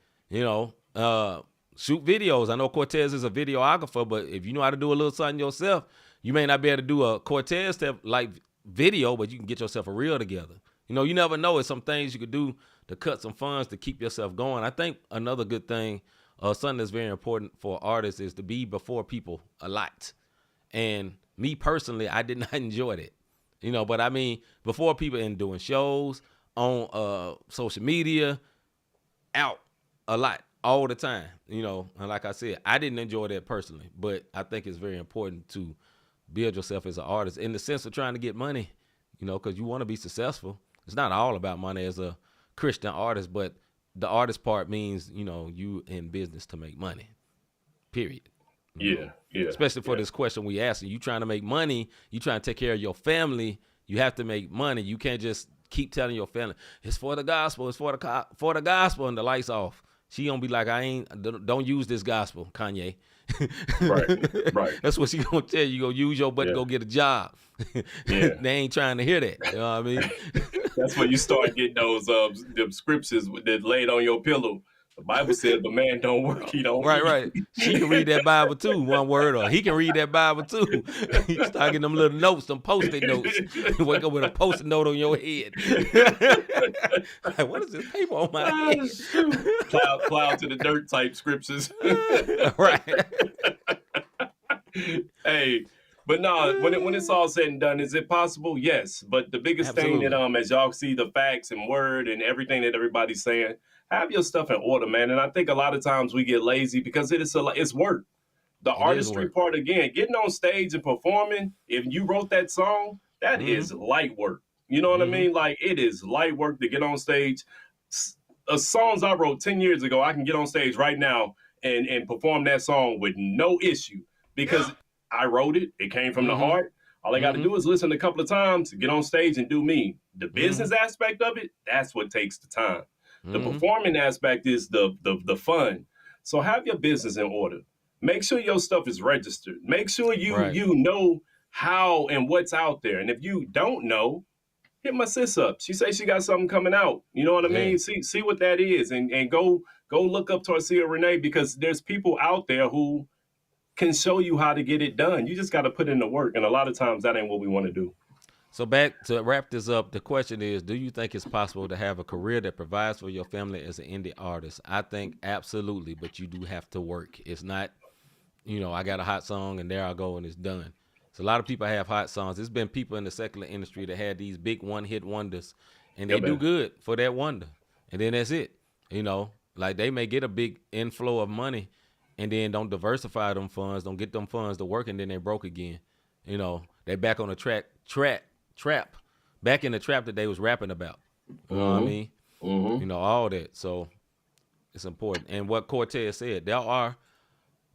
Shoot videos. I know Cortez is a videographer, but if you know how to do a little something yourself, you may not be able to do a Cortez step like video, but you can get yourself a reel together. You never know. It's some things you could do to cut some funds to keep yourself going. I think another good thing, something that's very important for artists, is to be before people a lot. And me personally, I did not enjoy that. But I mean, before people and doing shows on social media, out a lot. All the time, and like I said, I didn't enjoy that personally, but I think it's very important to build yourself as an artist in the sense of trying to get money, because you want to be successful. It's not all about money as a Christian artist, but the artist part means, you in business to make money, period. Yeah. Especially for this question we asked, you trying to make money, you trying to take care of your family, you have to make money. You can't just keep telling your family, it's for the gospel, it's for the gospel, and the lights off. She gonna be like, don't use this gospel, Kanye. Right. That's what she gonna tell you. You gonna use your butt to go get a job. They ain't trying to hear that. You know what I mean? That's when you start getting those them scriptures that laid on your pillow. The Bible said, "The man don't work, he don't." Right. She can read that Bible too, one word, or he can read that Bible too. You start getting them little notes, them Post-it notes. You wake up with a Post-it note on your head. Like, what is this paper on my head? Cloud to the dirt type scriptures. Right. Hey, but no, when it's all said and done, is it possible? Yes, but the biggest thing that as y'all see the facts and word and everything that everybody's saying, have your stuff in order, man. And I think a lot of times we get lazy because it's work. The artistry part, again, getting on stage and performing, if you wrote that song, that is light work. You know what I mean? Like, it is light work to get on stage. Songs I wrote 10 years ago, I can get on stage right now and perform that song with no issue because I wrote it. It came from the heart. All I got to do is listen a couple of times, get on stage and do me. The business aspect of it, that's what takes the time. The performing aspect is the fun. So have your business in order. Make sure your stuff is registered. Make sure you know how and what's out there. And if you don't know, hit my sis up. She says she got something coming out. You know what I mean? See what that is, and go look up Tarcia Renee, because there's people out there who can show you how to get it done. You just got to put in the work, and a lot of times that ain't what we want to do. So back to wrap this up, the question is, do you think it's possible to have a career that provides for your family as an indie artist? I think absolutely, but you do have to work. It's not, I got a hot song and there I go and it's done. So a lot of people have hot songs. There's been people in the secular industry that had these big one-hit wonders, and they do good for that wonder. And then that's it. Like they may get a big inflow of money and then don't diversify them funds, don't get them funds to work, and then they broke again. They back on the trap, back in the trap that they was rapping about. You know what I mean? All that. So it's important. And what Cortez said, there are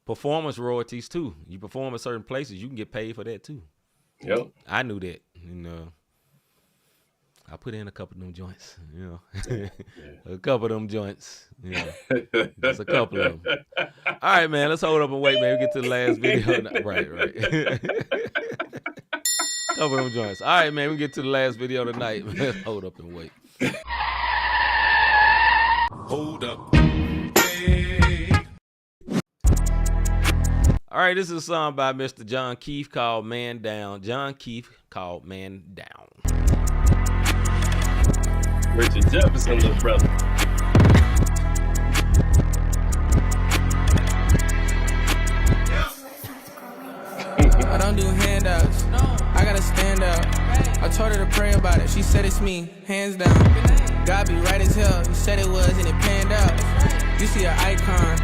performance royalties too. You perform at certain places, you can get paid for that too. Yep. I knew that. I put in a couple of them joints, you know. A couple of them joints, you know. Just a couple of them. All right, man, let's hold up and wait, man. We get to the last video. Right. Couple of them joints. All right, man, we get to the last video tonight. Let's hold up and wait. Hold up. Hey. All right, this is a song by Mr. John Keith called Man Down. John Keith called Man Down. Richard Jefferson, little brother. I don't do handouts. I gotta stand out. I told her to pray about it. She said it's me, hands down. God be right as hell. You said it was and it panned out. You see an icon.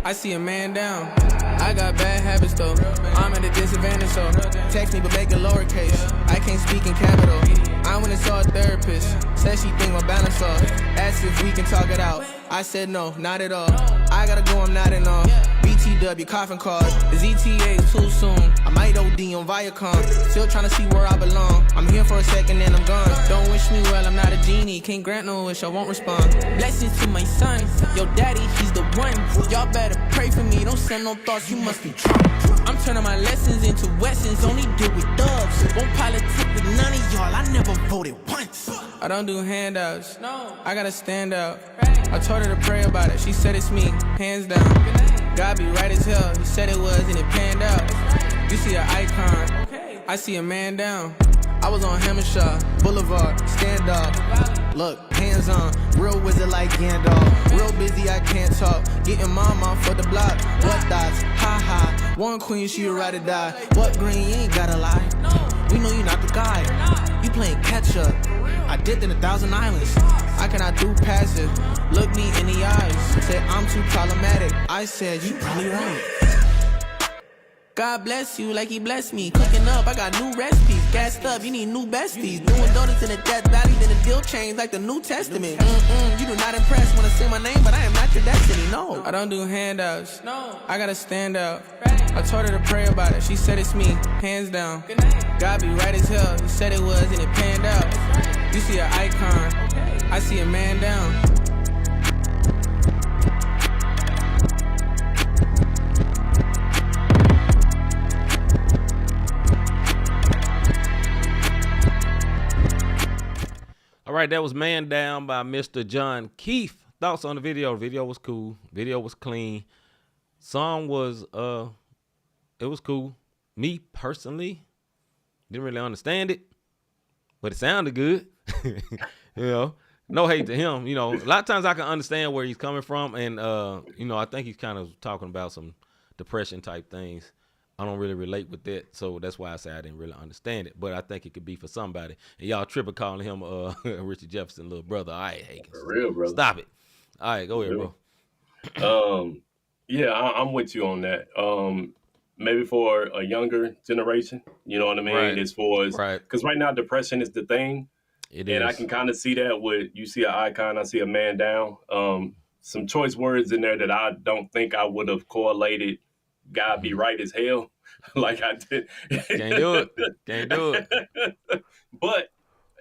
I see a man down. I got bad habits though. I'm at a disadvantage, so text me but make it lowercase. I can't speak in capital. I went and saw a therapist. Said she think my balance off. Asked if we can talk it out. I said no, not at all. I gotta go, I'm nodding off. BTW, coffin card. The ZTA is too soon. I might OD on Viacom. Still trying to see where I belong. I'm here for a second and I'm gone. Don't wish me well, I'm not a genie. Can't grant no wish, I won't respond. Blessings to my son. Yo, daddy, he's the one. Y'all better pray for me. Don't send no thoughts, you must be drunk. I'm turning my lessons into lessons. Only deal with thugs. Won't politic with none of y'all. I never voted once. I don't do handouts. No, I gotta stand out. I told her to pray about it. She said it's me, hands down. God be right as hell. He said it was and it panned out. You see an icon. I see a man down. I was on Hammershaw Boulevard, standoff. Look, hands on, real wizard like Gandalf. Real busy, I can't talk. Getting mama for the block. What dots? Ha ha. One queen, she a ride or die. What green? You ain't gotta lie. We know you not the guy. You playing catch up. I dipped in 1,000 islands. I cannot do passive. Look me in the eyes. Said I'm too problematic. I said you probably right. God bless you like he blessed me. Cooking up, I got new recipes. Gassed up, you need new besties. Doing donuts in the Death Valley, then the deal changed like the New Testament. You do not impress when I say my name, but I am not your destiny, no. I don't do handouts. No, I gotta stand out. I told her to pray about it. She said it's me, hands down. God be right as hell. He said it was and it panned out. You see an icon. I see a man down. All right, that was Man Down by Mr. John Keith. Thoughts on the video? The video was cool. Video was clean. Song was it was cool. Me personally didn't really understand it, but it sounded good. You know, no hate to him. You know, a lot of times I can understand where he's coming from, and you know, I think he's kind of talking about some depression type things. I don't really relate with that, so that's why I say I didn't really understand it. But I think it could be for somebody. And y'all tripping calling him Richard Jefferson, little brother. All right, Hagen. For real, brother. Stop it. All right, go ahead, bro. Yeah, I'm with you on that. Maybe for a younger generation, you know what I mean? Right. As far as, Right. because right now depression is the thing. It And is. I can kind of see that with, you see an icon, I see a man down. Some choice words in there that I don't think I would have correlated. God be right as hell, like I did. Can't do it. Can't do it. But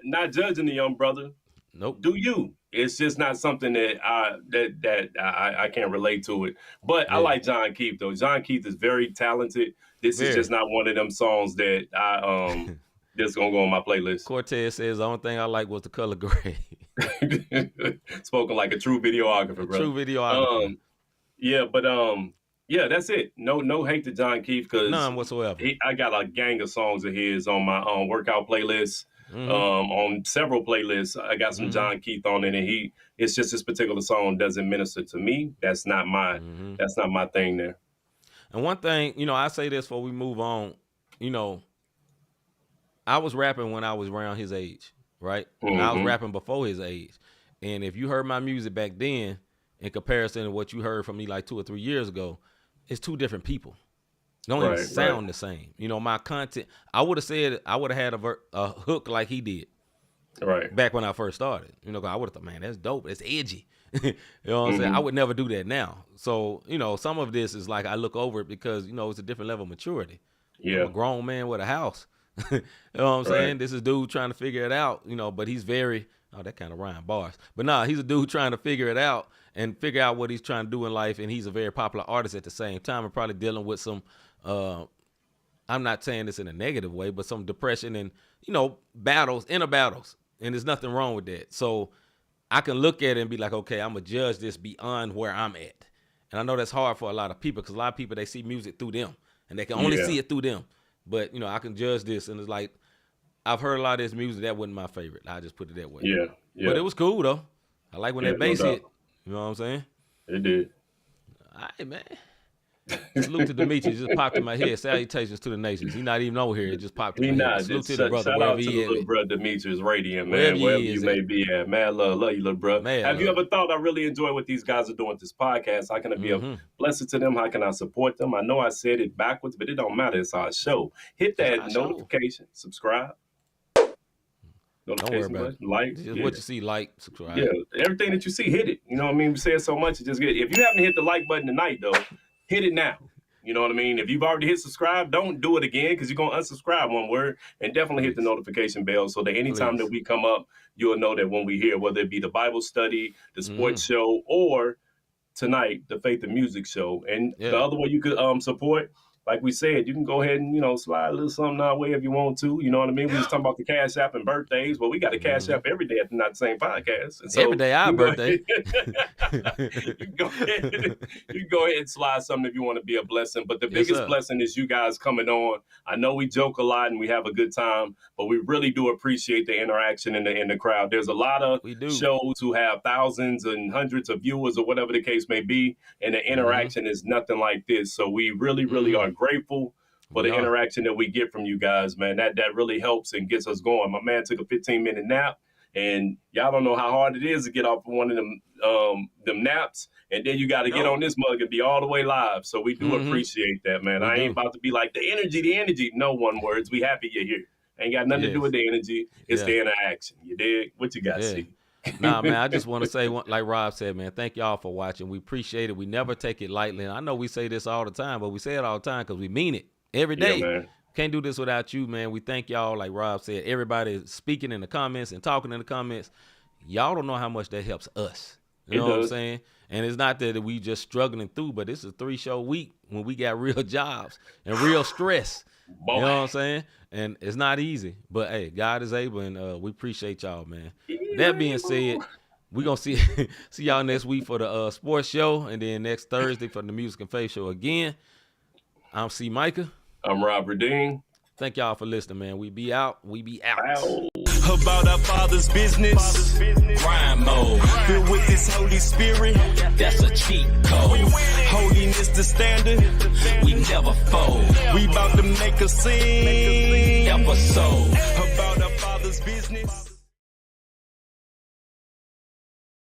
not judging the young brother. Nope. Do you? It's just not something that I can't relate to it. But I like John Keith though. John Keith is very talented. This is just not one of them songs that I that's gonna go on my playlist. Cortez says the only thing I like was the color gray. Spoken like a true videographer, bro. True videographer. Yeah, that's it. No hate to John Keith because None whatsoever. I got a gang of songs of his on my workout playlist. On several playlists, I got some John Keith on it, and it's just this particular song doesn't minister to me. That's not my thing there. And one thing, you know, I say this before we move on, you know, I was rapping when I was around his age, right? And I was rapping before his age. And if you heard my music back then, in comparison to what you heard from me like 2 or 3 years ago, it's two different people. They don't even sound the same. You know, my content, I would have had a hook like he did. Right. Back when I first started. You know, I would have thought, man, that's dope. It's edgy. You know what I'm saying? I would never do that now. So, you know, some of this is like I look over it because, you know, it's a different level of maturity. Yeah. I'm a grown man with a house. You know what I'm saying? This is a dude trying to figure it out, you know, but he's very, oh, that kind of rhyme bars. But nah, he's a dude trying to figure it out and figure out what he's trying to do in life. And he's a very popular artist at the same time and probably dealing with some, I'm not saying this in a negative way, but some depression and, you know, inner battles. And there's nothing wrong with that. So I can look at it and be like, okay, I'm going to judge this beyond where I'm at. And I know that's hard for a lot of people because a lot of people, they see music through them and they can only see it through them. But, you know, I can judge this, and it's like, I've heard a lot of this music. That wasn't my favorite. I just put it that way. Yeah. But it was cool, though. I like when that bass hit. You know what I'm saying? It did. All right, man. Salute to Demetrius. Just popped in my head. Salutations to the nations. He's not even over here. It just popped in my head. Salute to the brother. Shout out to the little brother Demetrius Radiant, man. Wherever you may be at. Man, love you, little brother. Have you ever thought, I really enjoy what these guys are doing with this podcast? How can I be a blessing to them? How can I support them? I know I said it backwards, but it don't matter. It's our show. Hit that notification. Subscribe. Don't worry about it. Like. Just what you see, like, subscribe. Yeah, everything that you see, hit it. You know what I mean? We say it so much, just get it. If you haven't hit the like button tonight, though, hit it now. You know what I mean? If you've already hit subscribe, don't do it again because you're going to unsubscribe one word, and definitely hit the notification bell so that anytime that we come up, you'll know that when we hear, whether it be the Bible study, the sports show, or tonight, the Faith and Music show. And the other way you could support, like we said, you can go ahead and, you know, slide a little something our way if you want to. You know what I mean? We was talking about the Cash App and birthdays. Well, we got a Cash App every day at the Not the Same Podcast. And so every day our birthday. You can go ahead and slide something if you want to be a blessing. But the biggest blessing is you guys coming on. I know we joke a lot and we have a good time, but we really do appreciate the interaction in the crowd. There's a lot of shows who have thousands and hundreds of viewers or whatever the case may be, and the interaction is nothing like this. So we really, really are grateful for the interaction that we get from you guys, man. That really helps and gets us going. My man took a 15-minute nap, and y'all don't know how hard it is to get off one of them naps, and then you got to get on this mug and be all the way live. So we do appreciate that, man. I ain't about to be like the energy. No one words. We happy you're here. Ain't got nothing to do with the energy. It's the interaction. You dig? What you got, see? Nah, man, I just want to say, like Rob said, man, thank y'all for watching. We appreciate it. We never take it lightly. And I know we say this all the time, but we say it all the time because we mean it every day. Man. Can't do this without you, man. We thank y'all, like Rob said, everybody is speaking in the comments and talking in the comments. Y'all don't know how much that helps us. You know what I'm saying? And it's not that we just struggling through, but it's a 3-show week when we got real jobs and real stress. Boy. You know what I'm saying? And it's not easy. But, hey, God is able, and we appreciate y'all, man. That being said, we're going to see y'all next week for the sports show, and then next Thursday for the Music and Faith show again. I'm C-Micah. I'm Robert Dean. Thank y'all for listening, man. We be out. Ow. About our Father's business, crime mode. Filled with this Holy Spirit, that's a cheat code. Holiness the standard, we never fold. We about to make a scene episode about our Father's business.